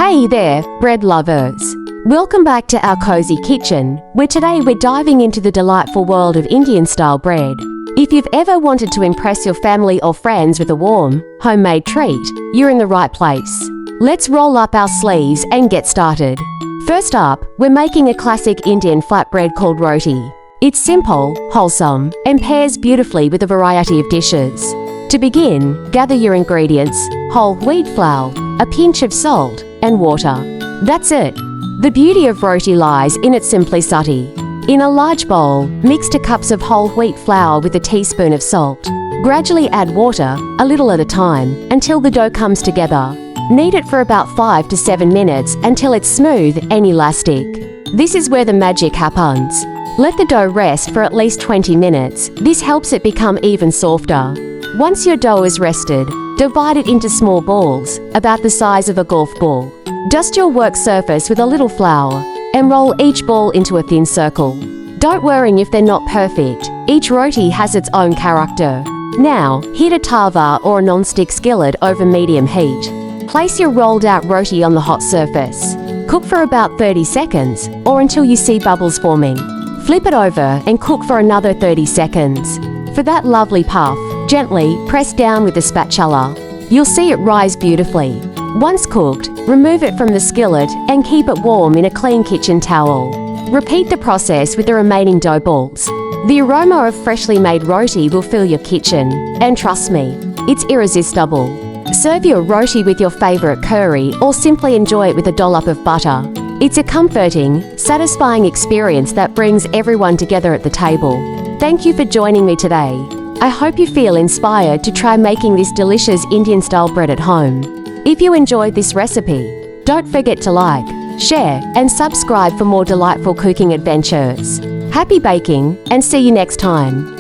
Hey there, bread lovers! Welcome back to our cozy kitchen, where today we're diving into the delightful world of Indian-style bread. If you've ever wanted to impress your family or friends with a warm, homemade treat, you're in the right place. Let's roll up our sleeves and get started. First up, we're making a classic Indian flatbread called roti. It's simple, wholesome, and pairs beautifully with a variety of dishes. To begin, gather your ingredients: whole wheat flour, a pinch of salt, and water. That's it. The beauty of roti lies in its simplicity. In a large bowl, mix 2 cups of whole wheat flour with a teaspoon of salt. Gradually add water, a little at a time, until the dough comes together. Knead it for about 5 to 7 minutes until it's smooth and elastic. This is where the magic happens. Let the dough rest for at least 20 minutes. This helps it become even softer. Once your dough is rested, divide it into small balls, about the size of a golf ball. Dust your work surface with a little flour and roll each ball into a thin circle. Don't worry if they're not perfect. Each roti has its own character. Now, heat a tawa or a non-stick skillet over medium heat. Place your rolled out roti on the hot surface. Cook for about 30 seconds or until you see bubbles forming. Flip it over and cook for another 30 seconds. For that lovely puff, gently press down with a spatula. You'll see it rise beautifully. Once cooked, remove it from the skillet and keep it warm in a clean kitchen towel. Repeat the process with the remaining dough balls. The aroma of freshly made roti will fill your kitchen, and trust me, it's irresistible. Serve your roti with your favorite curry or simply enjoy it with a dollop of butter. It's a comforting, satisfying experience that brings everyone together at the table. Thank you for joining me today. I hope you feel inspired to try making this delicious Indian-style bread at home. If you enjoyed this recipe, don't forget to like, share, and subscribe for more delightful cooking adventures. Happy baking, and see you next time!